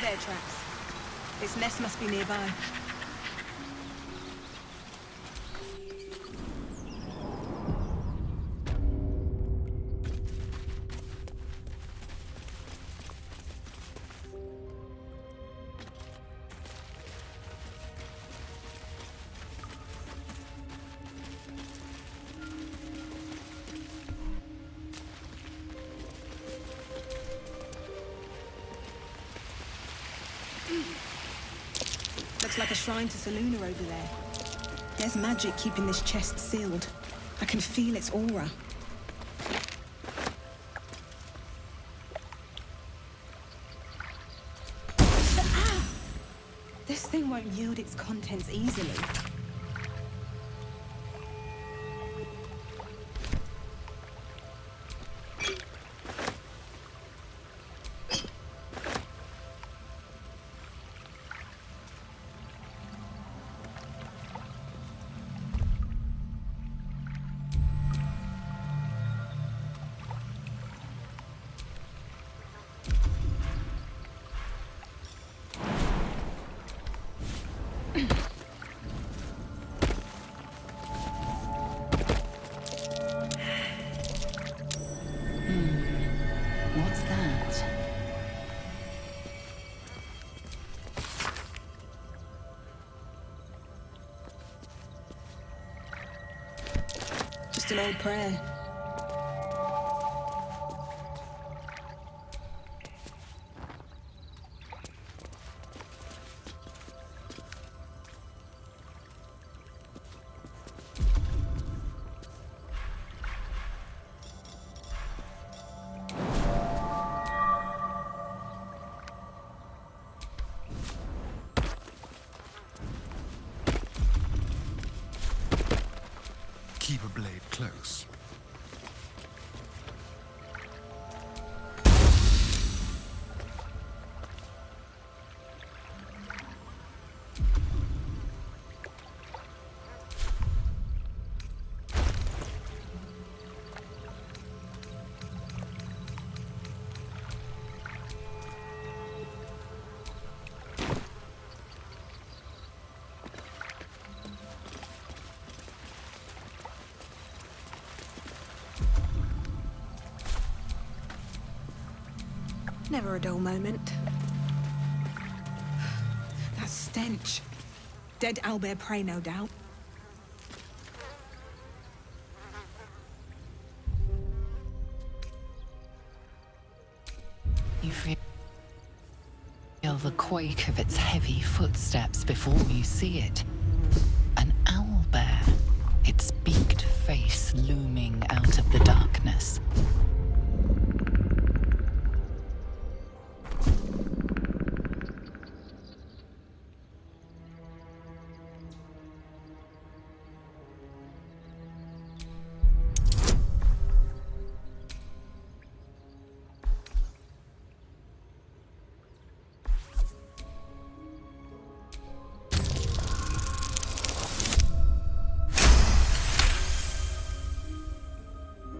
bear tracks. Its nest must be nearby. Looks like a shrine to Saluna over there. There's magic keeping this chest sealed. I can feel its aura. This thing won't yield its contents easily. What's that? Just an old prayer. Keep a blade close. Never a dull moment. That stench. Dead owlbear prey, no doubt. You feel the quake of its heavy footsteps before you see it. An owlbear, its beaked face looming out of the darkness.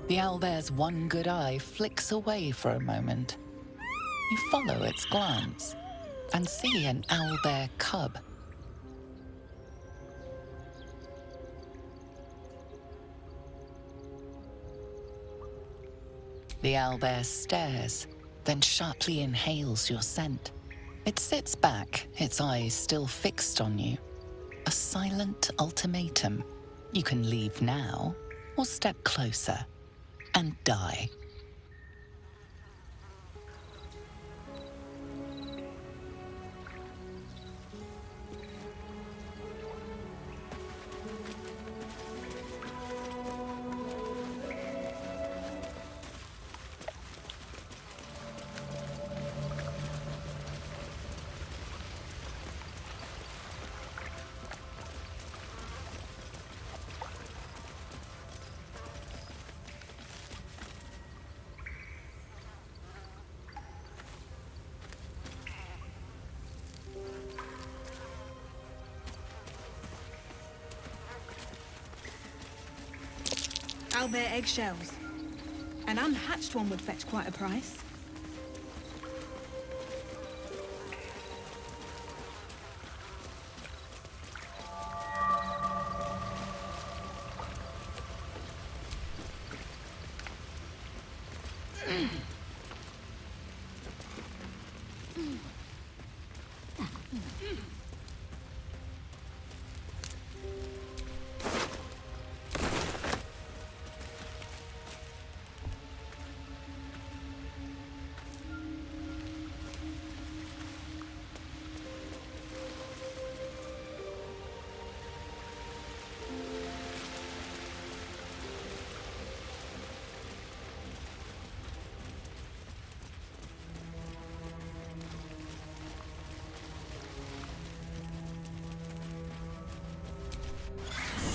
The owlbear's one good eye flicks away for a moment. You follow its glance and see an owlbear cub. The owlbear stares, then sharply inhales your scent. It sits back, its eyes still fixed on you. A silent ultimatum. You can leave now, or step closer and die. Owlbear eggshells. An unhatched one would fetch quite a price.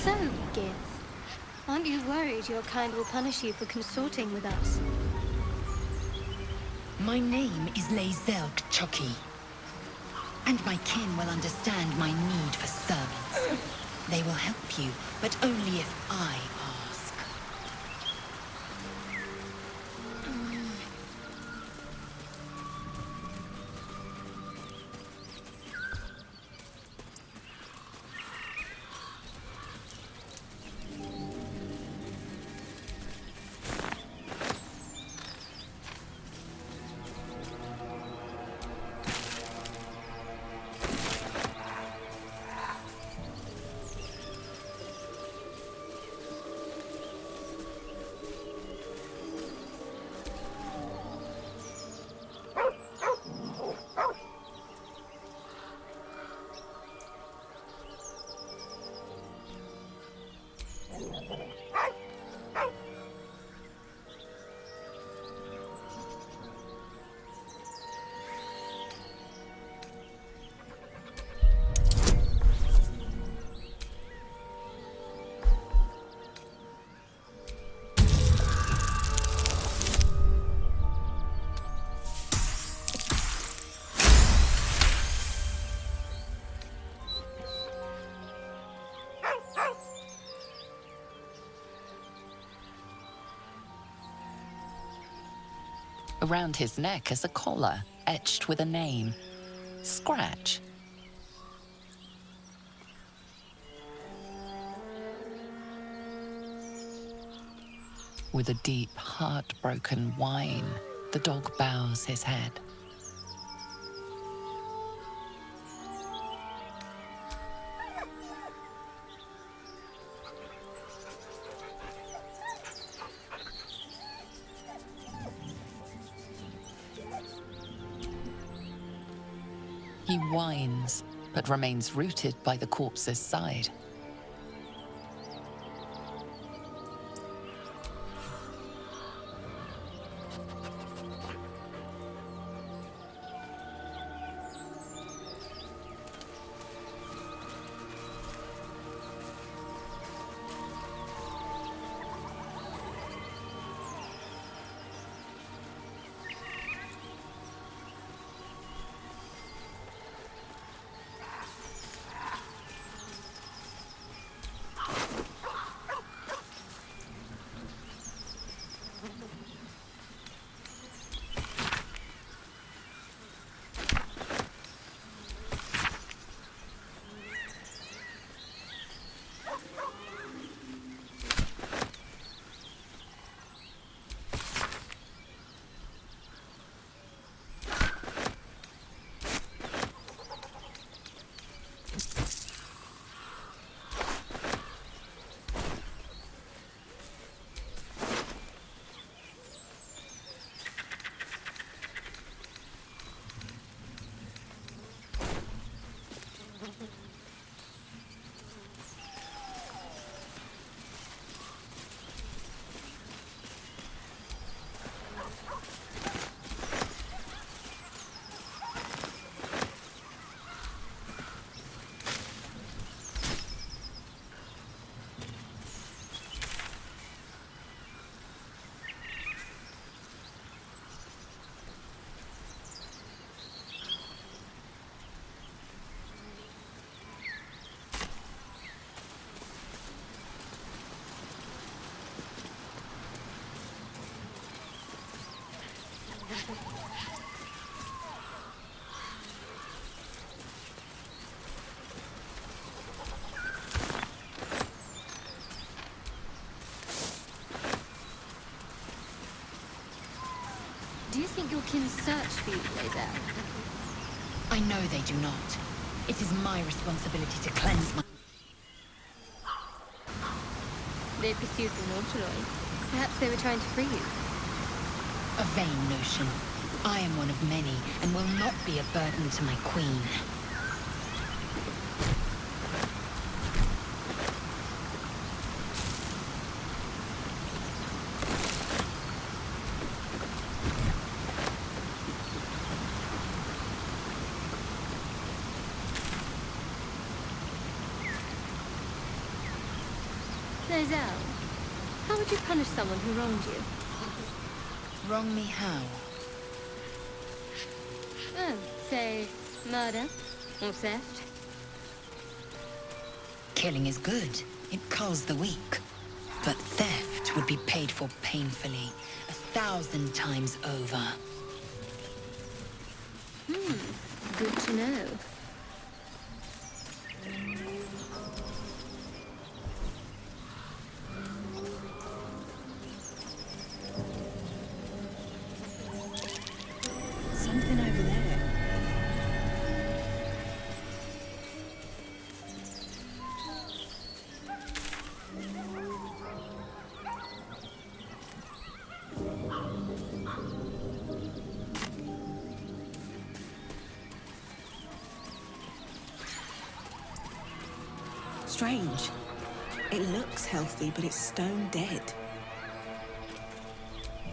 So, Gith, aren't you worried your kind will punish you for consorting with us? My name is Lae'zel Chucky, and my kin will understand my need for servants. They will help you, but only if I ask. Around his neck is a collar etched with a name, Scratch. With a deep, heartbroken whine, the dog bows his head. He whines, but remains rooted by the corpse's side. Do you think your kin search for you, Lae'zel? I know they do not. It is my responsibility to cleanse my... They pursued the Nautiloid. Perhaps they were trying to free you. A vain notion. I am one of many, and will not be a burden to my queen. Lae'zel, how would you punish someone who wronged you? Wrong me how? Oh, say, murder or theft? Killing is good. It culls the weak. But theft would be paid for painfully, 1,000 times over. Good to know. Something over there. Strange. It looks healthy, but it's stone dead.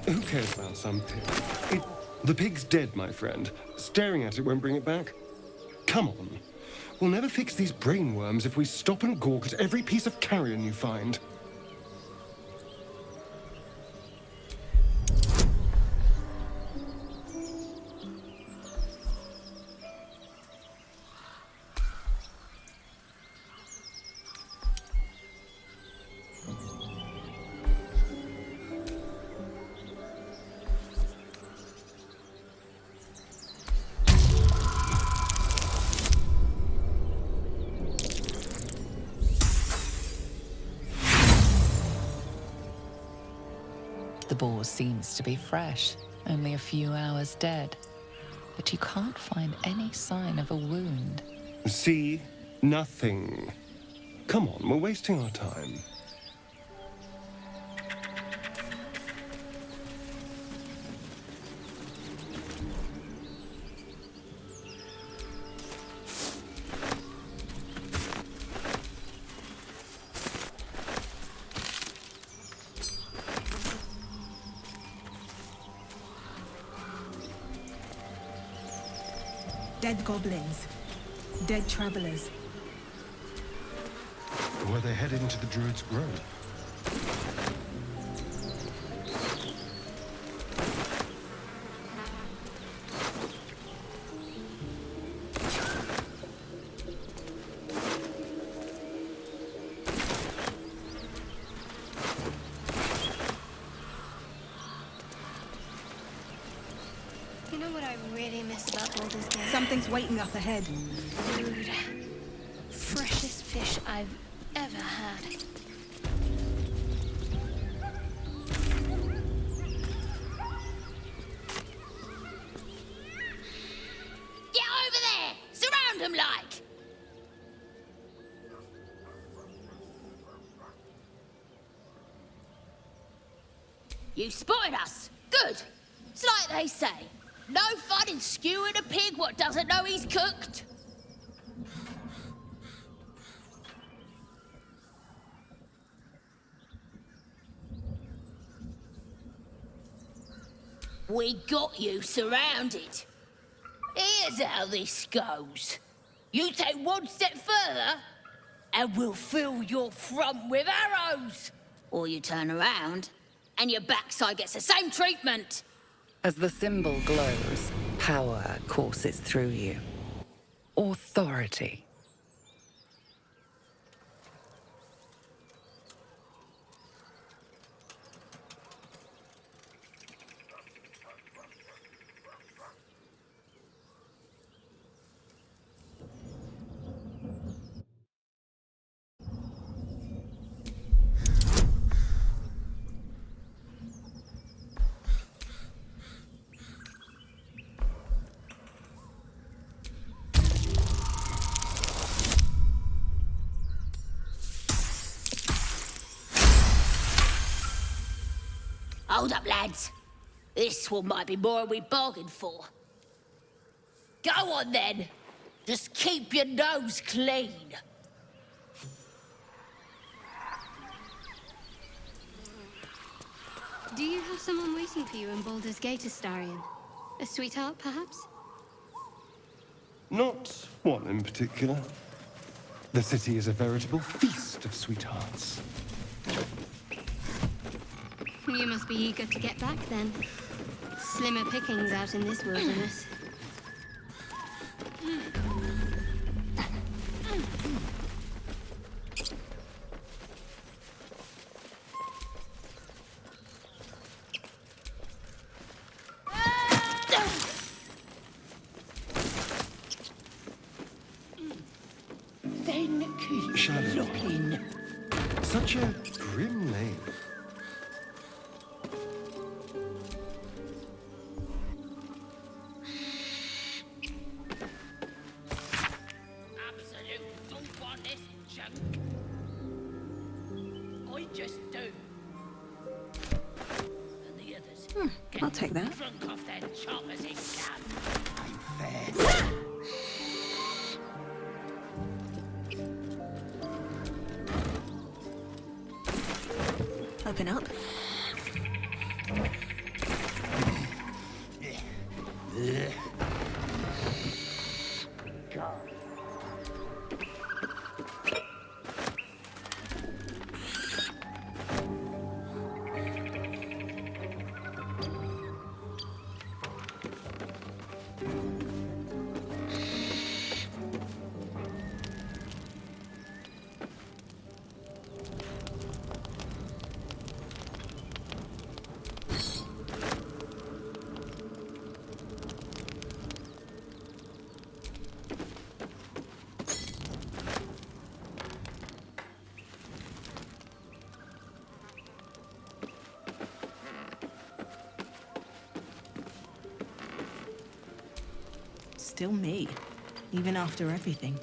Who cares about some pig? The pig's dead, my friend. Staring at it won't bring it back. Come on. We'll never fix these brainworms if we stop and gawk at every piece of carrion you find. The boar seems to be fresh, only a few hours dead. But you can't find any sign of a wound. See? Nothing. Come on, we're wasting our time. Dead goblins. Dead travelers. Were they headed into the Druid's Grove? You know what I really miss about Baldur's Gate? Something's waiting up ahead. Food. Freshest fish I've ever had. Get over there! Surround them like! You spotted us! Good! It's like they say. No fun in skewing a pig what doesn't know he's cooked. We got you surrounded. Here's how this goes. You take one step further, and we'll fill your front with arrows. Or you turn around, and your backside gets the same treatment. As the symbol glows, power courses through you. Authority. Hold up, lads. This one might be more than we bargained for. Go on, then. Just keep your nose clean. Do you have someone waiting for you in Baldur's Gate, Astarion? A sweetheart, perhaps? Not one in particular. The city is a veritable feast of sweethearts. You must be eager to get back, then. Slimmer pickings out in this wilderness. Shadow. Such a grim name. Absolute don't want this junk. I just do. And the others get I'll take that. drunk off their choppers in camp. Open up. Still me, even after everything.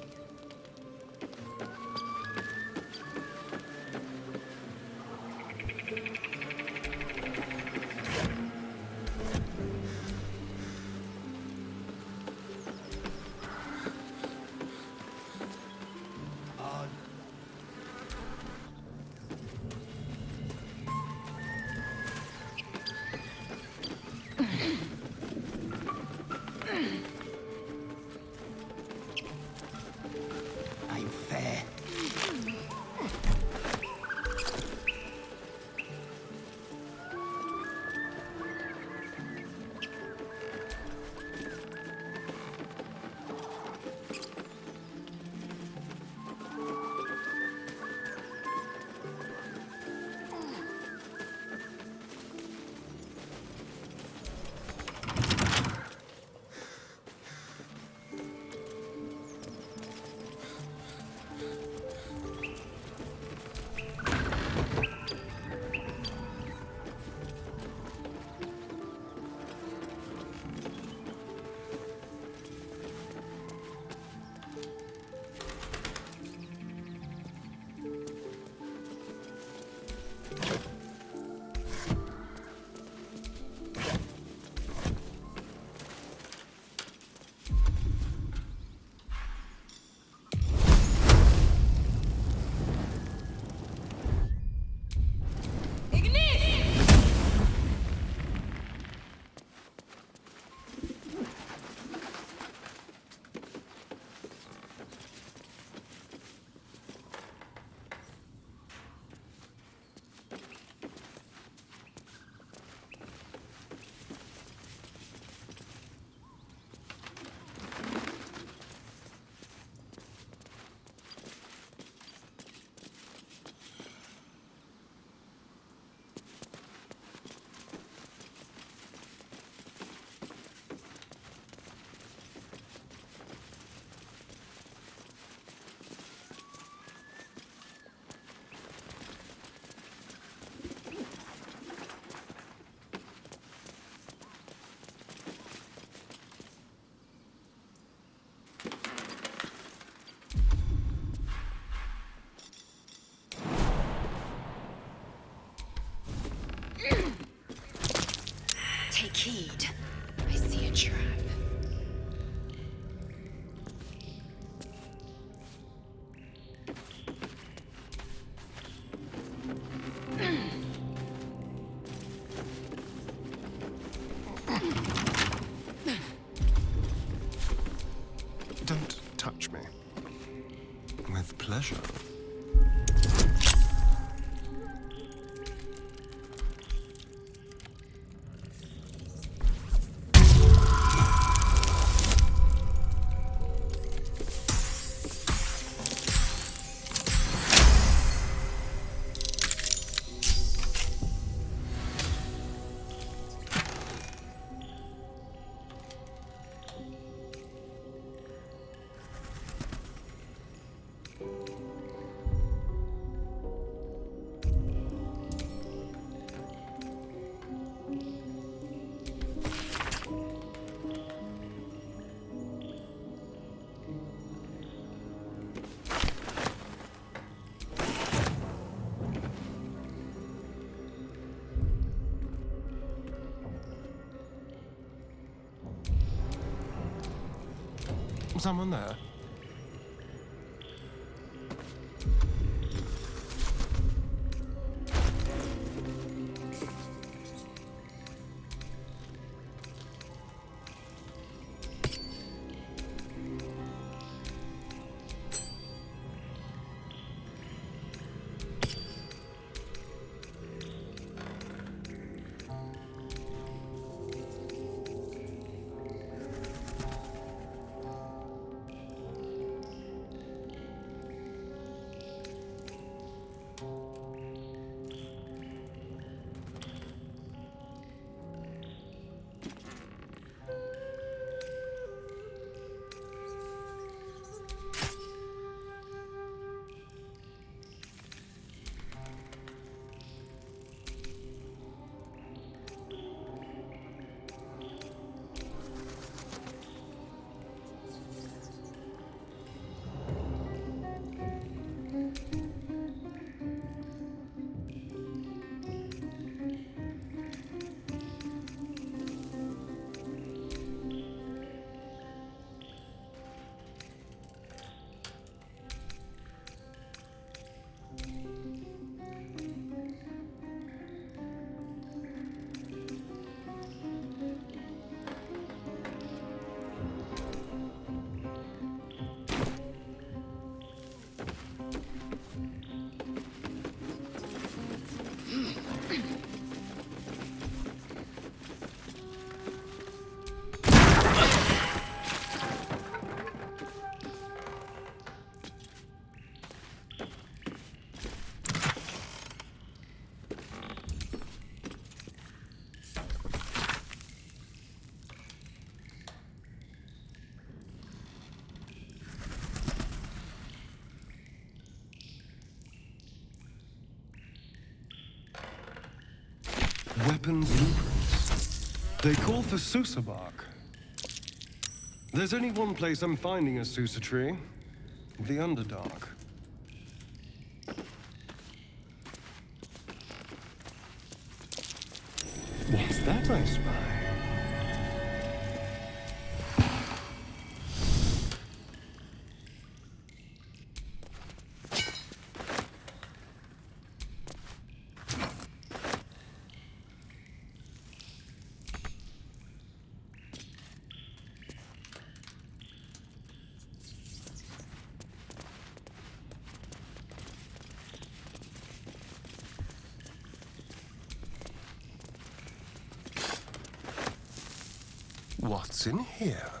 Take heed. I see a trap. Don't touch me. With pleasure. Someone there? Weapons blueprints. They call for Susa bark. There's only one place I'm finding a Susa tree. The Underdark. What's that I spy? What's in here?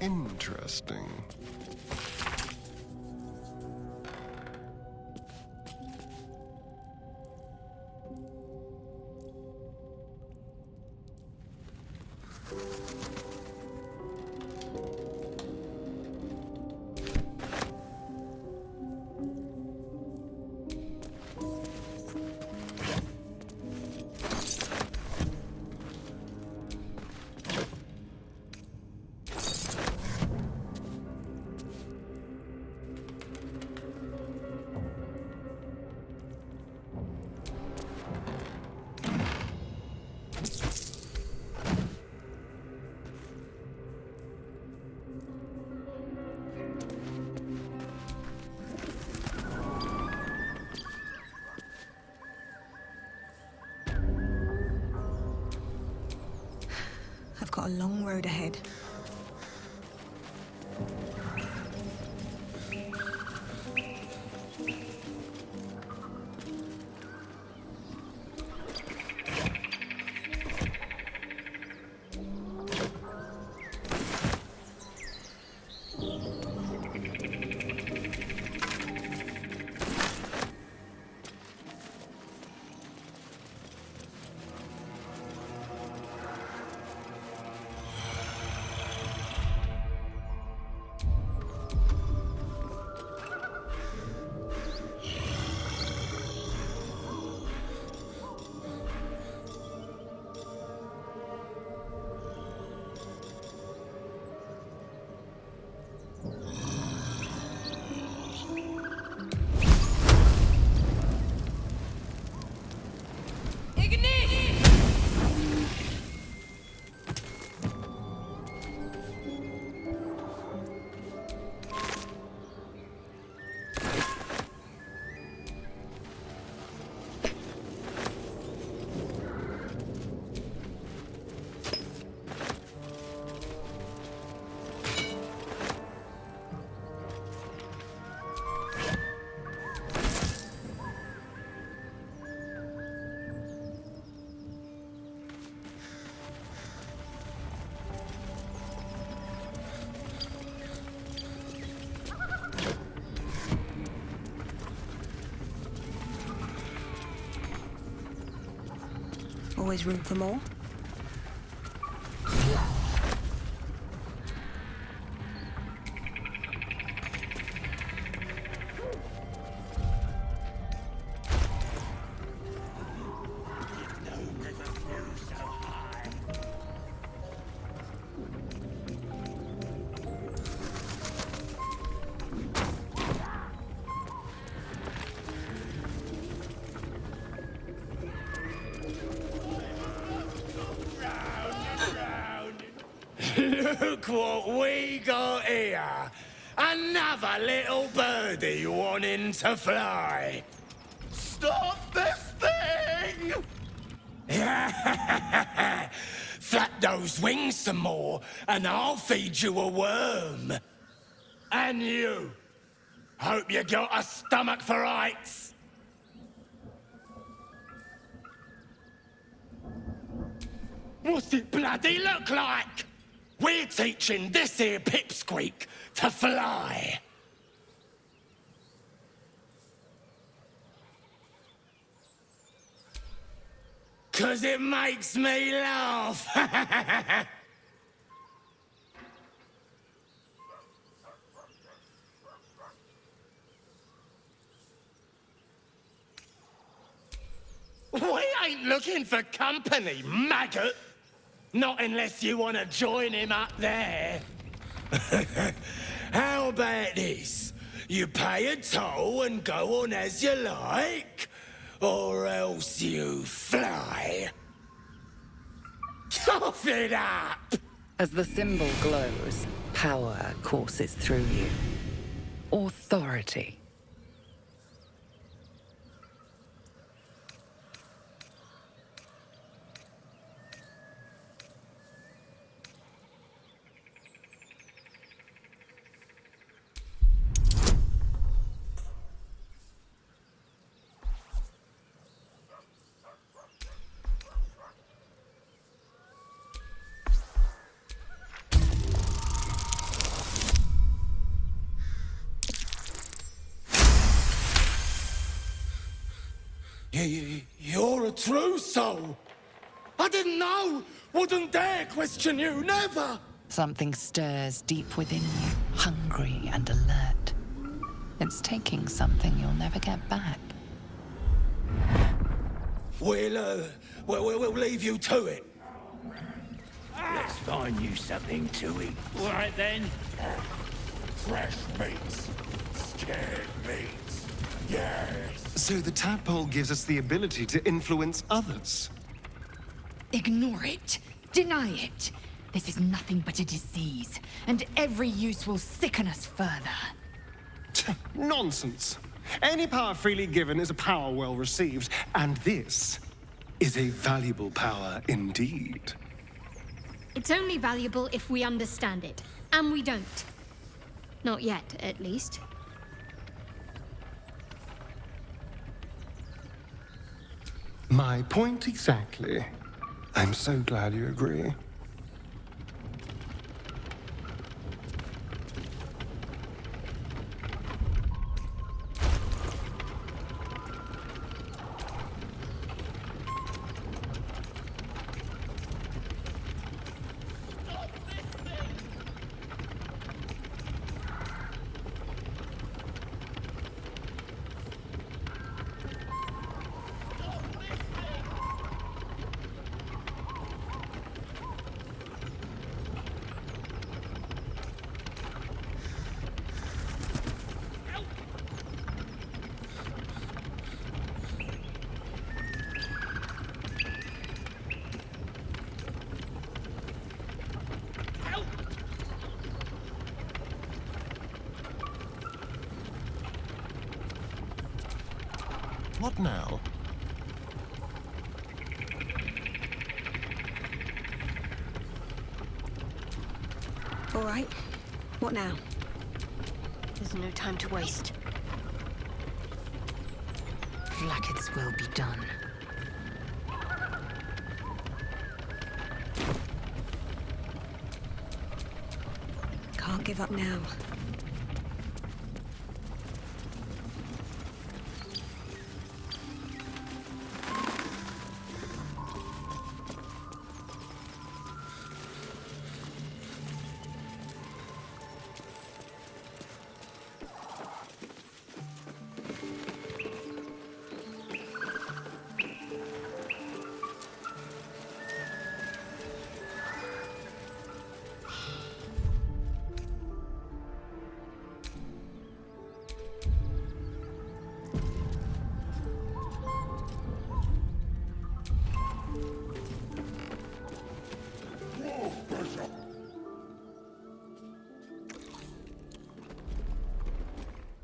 Interesting. I've got a long road ahead. Always room for more. Look what we got here. Another little birdie wanting to fly. Stop this thing! Flap those wings some more, and I'll feed you a worm. And you. Hope you got a stomach for heights. What's it bloody look like? We're teaching this here pipsqueak to fly. 'Cause it makes me laugh. We ain't looking for company, maggot. Not unless you want to join him up there. How about this? You pay a toll and go on as you like, or else you fly. Cough it up! As the symbol glows, power courses through you. Authority. You're a true soul. I didn't know. Wouldn't dare question you, never. Something stirs deep within you, hungry and alert. It's taking something you'll never get back. We'll leave you to it. Let's find you something to eat. All right then. Fresh meats. Scared meats. Yes. So the tadpole gives us the ability to influence others. Ignore it. Deny it. This is nothing but a disease, and every use will sicken us further. Nonsense. Any power freely given is a power well received, and this is a valuable power indeed. It's only valuable if we understand it. And we don't. Not yet, at least. My point exactly. I'm so glad you agree. What now? All right. What now? There's no time to waste. Blacket's will be done. Can't give up now.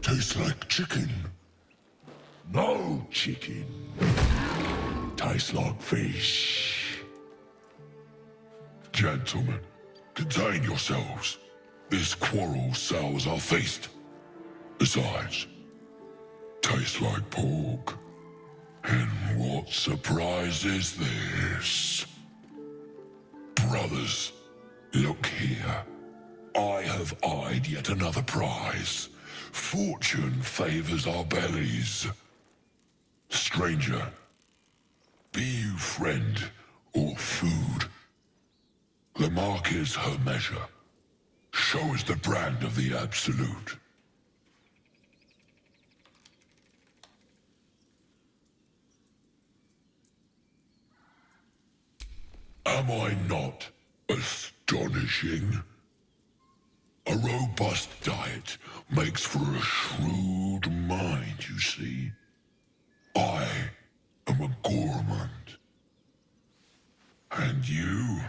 Tastes like chicken. No chicken. Tastes like fish. Gentlemen, contain yourselves. This quarrel sours our feast. Besides, tastes like pork. And what surprise is this? Brothers, look here. I have eyed yet another prize. Fortune favors our bellies. Stranger, be you friend or food, the mark is her measure. Show is the brand of the absolute. Am I not astonishing? A robust diet makes for a shrewd mind, you see. I am a gourmand. And you,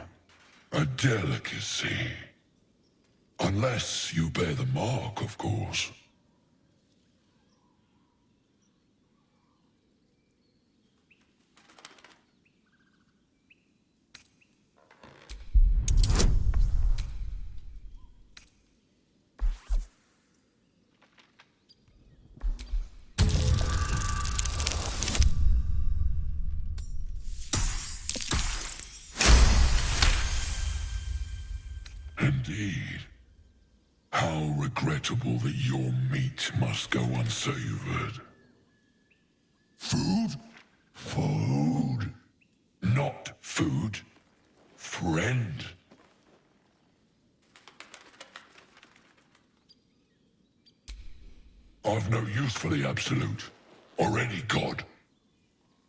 a delicacy. Unless you bear the mark, of course. Indeed. How regrettable that your meat must go unsavored. Food? Food. Not food. Friend. I've no use for the Absolute, or any god.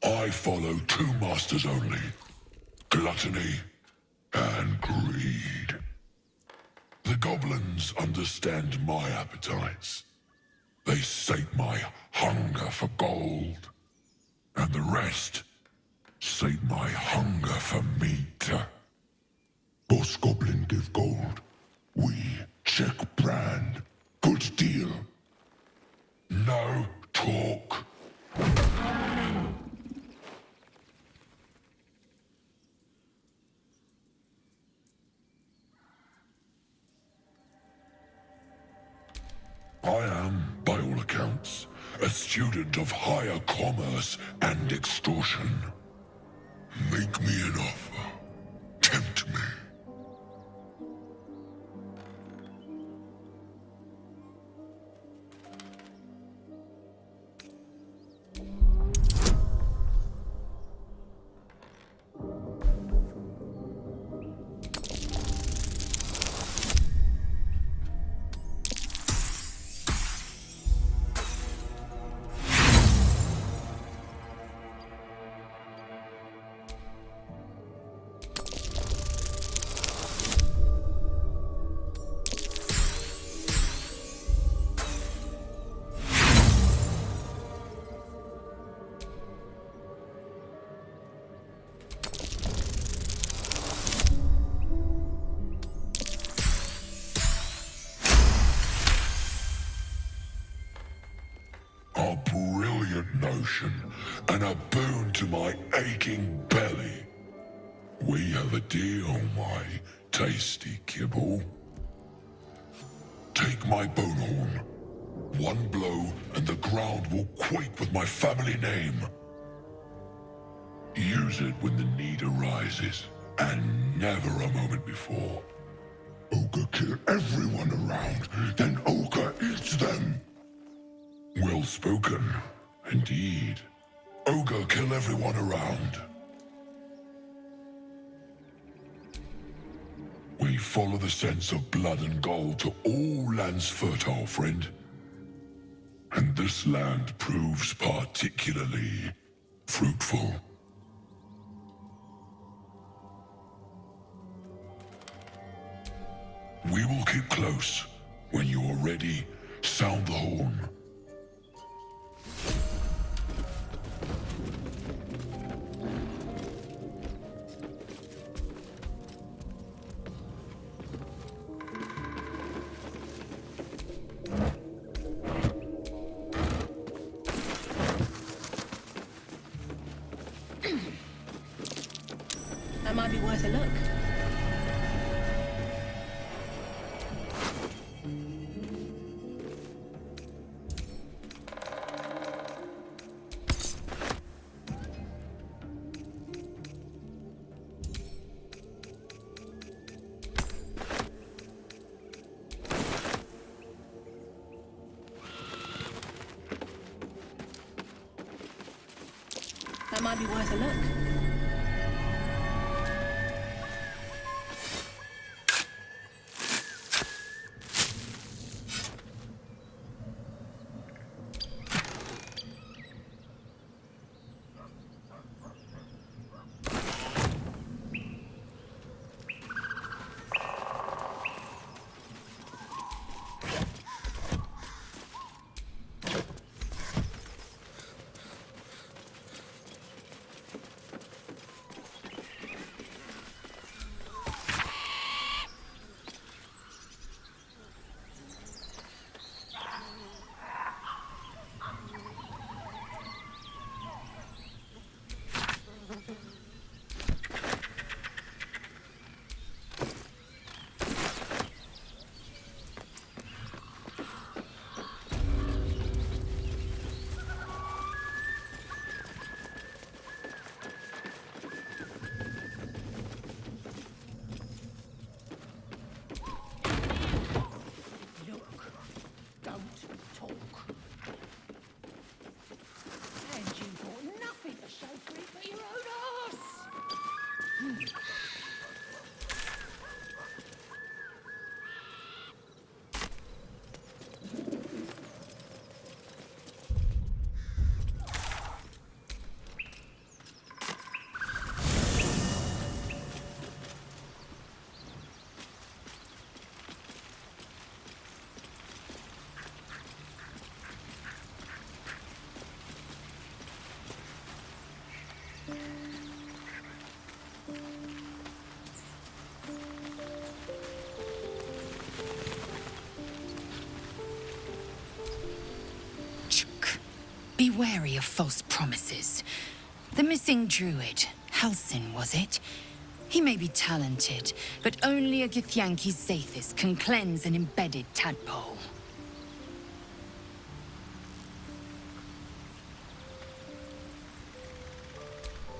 I follow two masters only. Gluttony and greed. The goblins understand my appetites. They sate my hunger for gold. And the rest sate my hunger for meat. Boss Goblin give gold. We check brand. Good deal. No talk. I am, by all accounts, a student of higher commerce and extortion. Make me an offer. Tempt me. A brilliant notion, and a boon to my aching belly. We have a deal, my tasty kibble. Take my bone horn. One blow, and the ground will quake with my family name. Use it when the need arises, and never a moment before. Ogre kill everyone around, then Ogre eats them. Well spoken, indeed. Ogre kill everyone around. We follow the sense of blood and gold to all lands fertile, friend. And this land proves particularly fruitful. We will keep close. When you are ready, sound the horn. That might be worth a look. That might be worth a look. Be wary of false promises. The missing druid, Halsin, was it? He may be talented, but only a Githyanki Zathis can cleanse an embedded tadpole.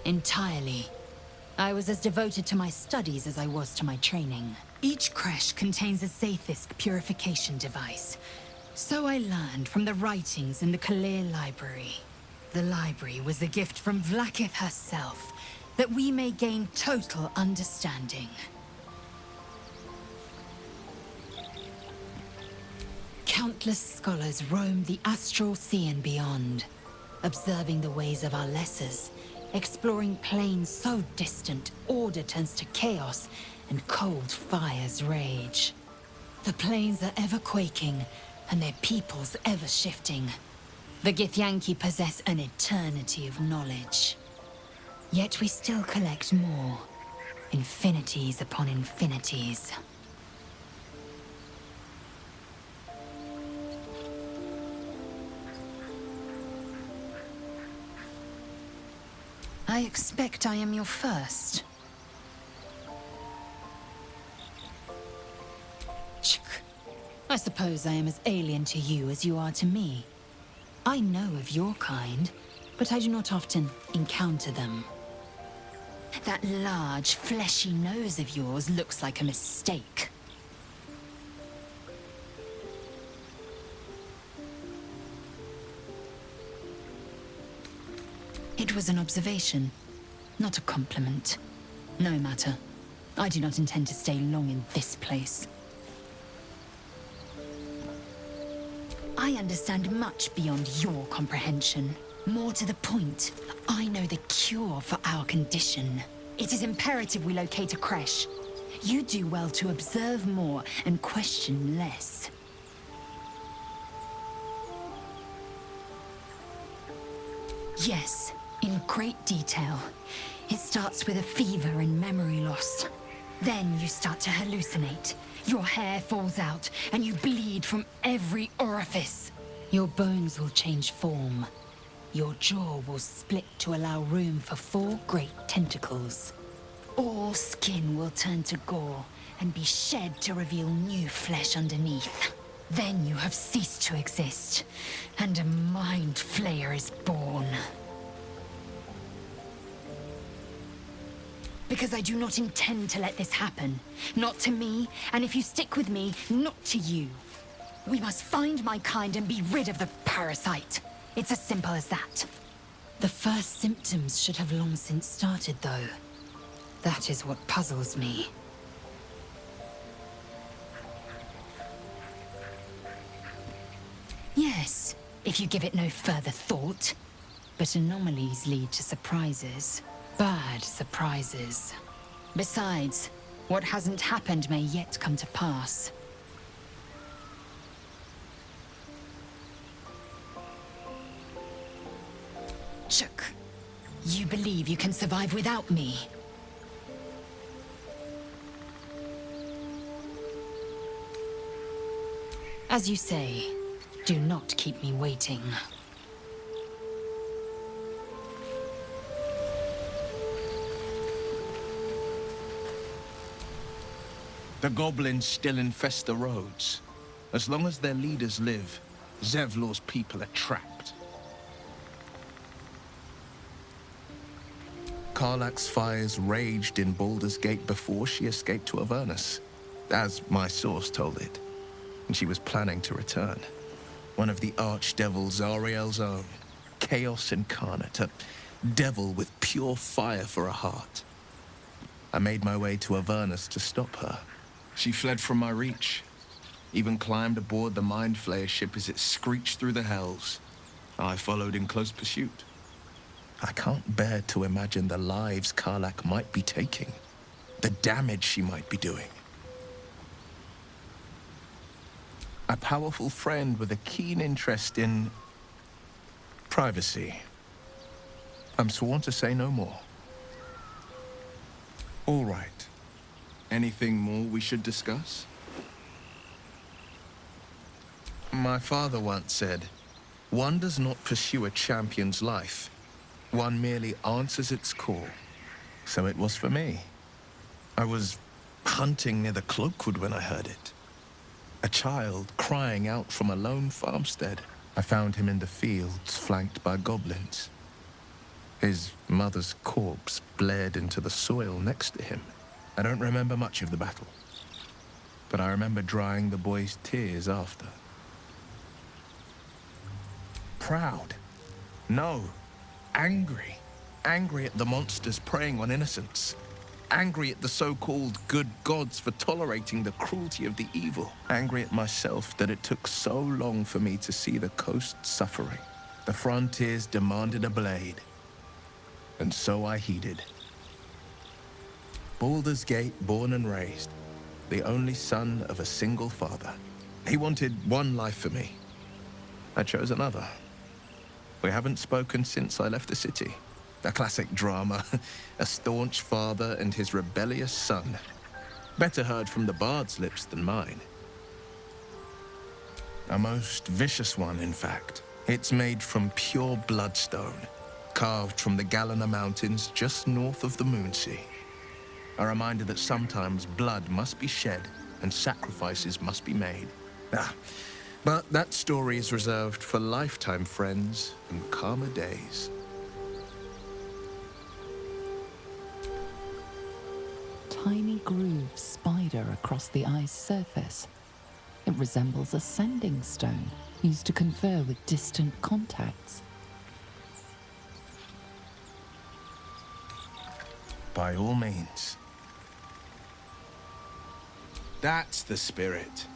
Entirely. I was as devoted to my studies as I was to my training. Each creche contains a Zathisk purification device. So I learned from the writings in the Kalir Library. The library was a gift from Vlaakith herself, that we may gain total understanding. Countless scholars roam the astral sea and beyond, observing the ways of our lessers, exploring planes so distant, order turns to chaos, and cold fires rage. The planes are ever quaking, and their peoples ever shifting. The Githyanki possess an eternity of knowledge. Yet we still collect more. Infinities upon infinities. I expect I am your first. I suppose I am as alien to you as you are to me. I know of your kind, but I do not often encounter them. That large, fleshy nose of yours looks like a mistake. It was an observation, not a compliment. No matter. I do not intend to stay long in this place. I understand much beyond your comprehension. More to the point, I know the cure for our condition. It is imperative we locate a creche. You do well to observe more and question less. Yes, in great detail. It starts with a fever and memory loss. Then you start to hallucinate. Your hair falls out, and you bleed from every orifice. Your bones will change form. Your jaw will split to allow room for 4 great tentacles. All skin will turn to gore and be shed to reveal new flesh underneath. Then you have ceased to exist, and a mind flayer is born. Because I do not intend to let this happen. Not to me, and if you stick with me, not to you. We must find my kind and be rid of the parasite. It's as simple as that. The first symptoms should have long since started, though. That is what puzzles me. Yes, if you give it no further thought. But anomalies lead to surprises. Bad surprises. Besides, what hasn't happened may yet come to pass. Chuck, you believe you can survive without me? As you say, do not keep me waiting. The goblins still infest the roads. As long as their leaders live, Zevlor's people are trapped. Karlach's fires raged in Baldur's Gate before she escaped to Avernus, as my source told it. And she was planning to return. One of the archdevil Zariel's own, chaos incarnate, a devil with pure fire for a heart. I made my way to Avernus to stop her. She fled from my reach, even climbed aboard the Mind Flayer ship as it screeched through the hells. I followed in close pursuit. I can't bear to imagine the lives Karlach might be taking, the damage she might be doing. A powerful friend with a keen interest in privacy. I'm sworn to say no more. All right. Anything more we should discuss? My father once said, One does not pursue a champion's life. One merely answers its call. So it was for me. I was hunting near the Cloakwood when I heard it. A child crying out from a lone farmstead. I found him in the fields, flanked by goblins. His mother's corpse blared into the soil next to him. I don't remember much of the battle, but I remember drying the boy's tears after. Proud. No. Angry. Angry at the monsters preying on innocents. Angry at the so-called good gods for tolerating the cruelty of the evil. Angry at myself that it took so long for me to see the coast suffering. The frontiers demanded a blade. And so I heeded. Baldur's Gate, born and raised. The only son of a single father. He wanted one life for me. I chose another. We haven't spoken since I left the city. A classic drama. A staunch father and his rebellious son. Better heard from the bard's lips than mine. A most vicious one, in fact. It's made from pure bloodstone, carved from the Galena Mountains just north of the Moonsea. A reminder that sometimes blood must be shed and sacrifices must be made. But that story is reserved for lifetime friends and calmer days. Tiny grooves spider across the eye's surface. It resembles a sending stone used to confer with distant contacts. By all means. That's the spirit.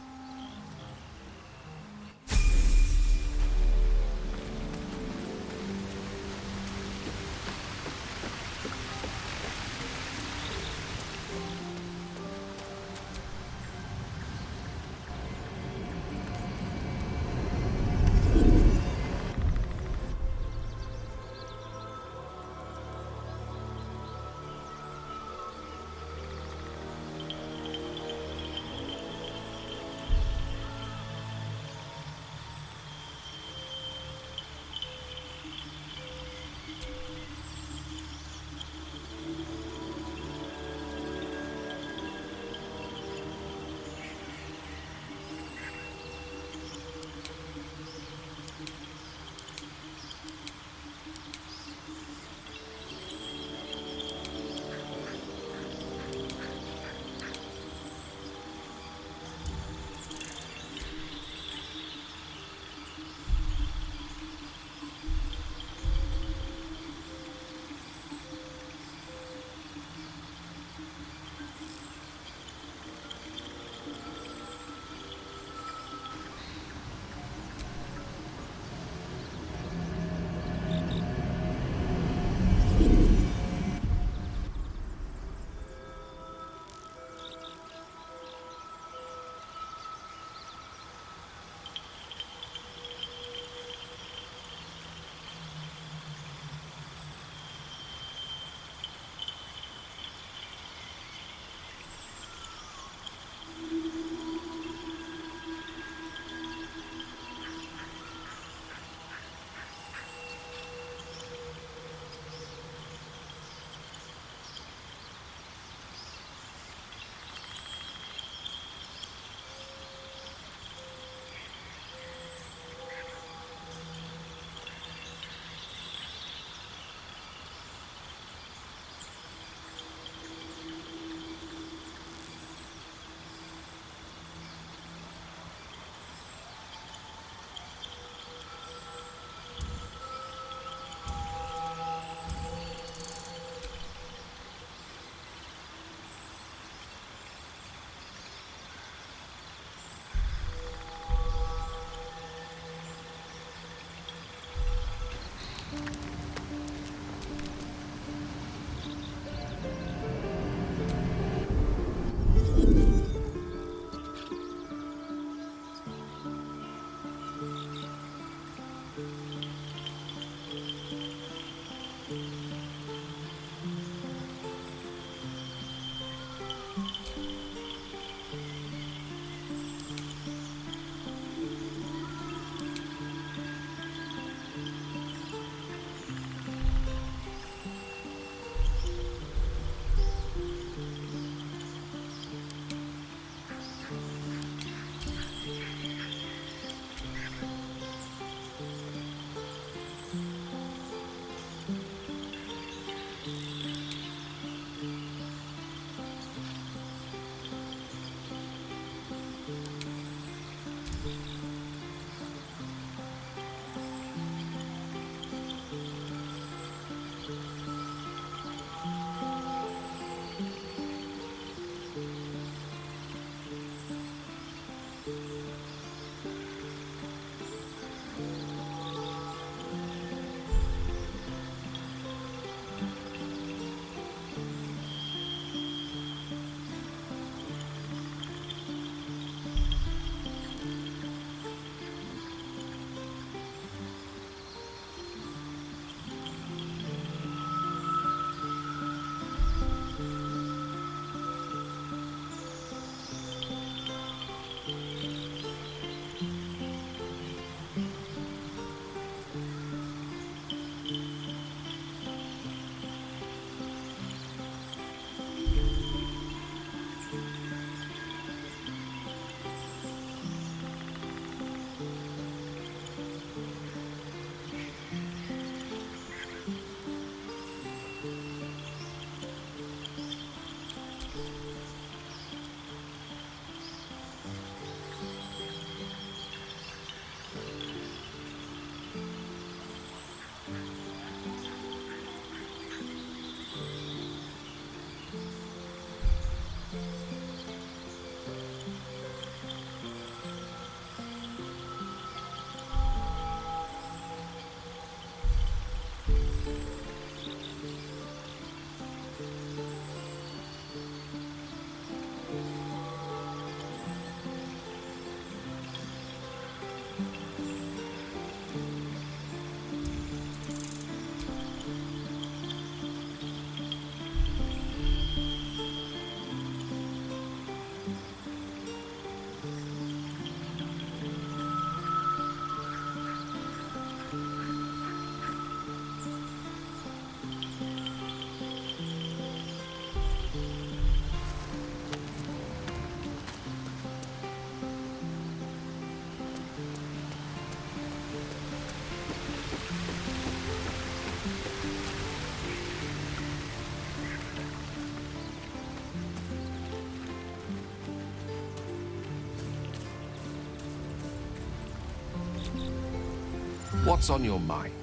What's on your mind?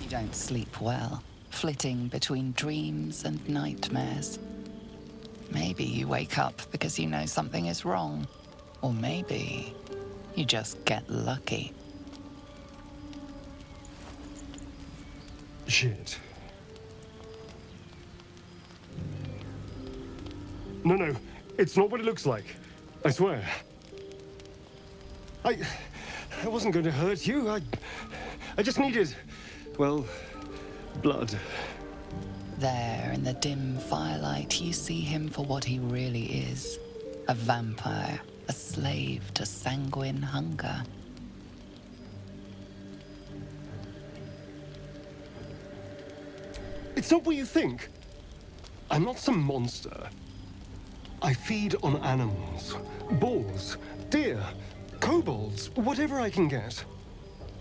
You don't sleep well, flitting between dreams and nightmares. Maybe you wake up because you know something is wrong. Or maybe you just get lucky. Shit. No, it's not what it looks like. I swear. I wasn't going to hurt you. I just needed, well, blood. There, in the dim firelight, you see him for what he really is. A vampire, a slave to sanguine hunger. It's not what you think. I'm not some monster. I feed on animals, boars, deer, kobolds, whatever I can get.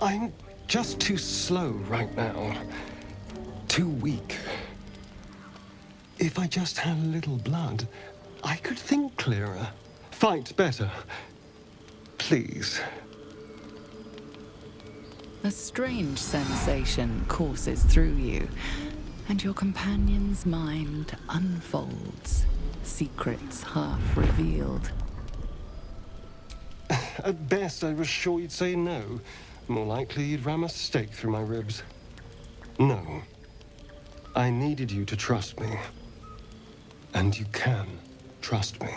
I'm just too slow right now. Too weak. If I just had a little blood, I could think clearer, fight better. Please. A strange sensation courses through you, and your companion's mind unfolds, secrets half revealed. At best, I was sure you'd say no. More likely, you'd ram a stake through my ribs. No. I needed you to trust me. And you can trust me.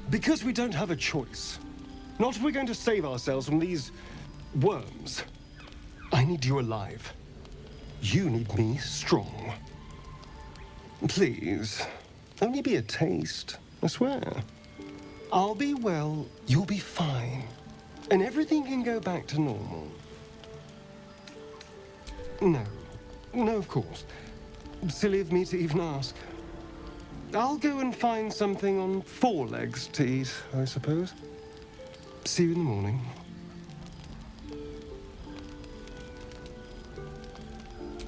Because we don't have a choice. Not if we're going to save ourselves from these worms. I need you alive. You need me strong. Please, only be a taste, I swear. I'll be well, you'll be fine. And everything can go back to normal. No, of course. Silly of me to even ask. I'll go and find something on 4 legs to eat, I suppose. See you in the morning.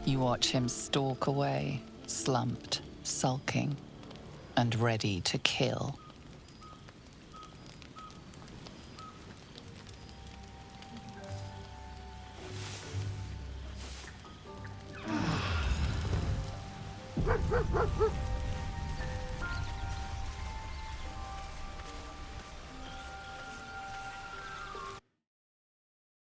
You watch him stalk away, slumped, sulking, and ready to kill.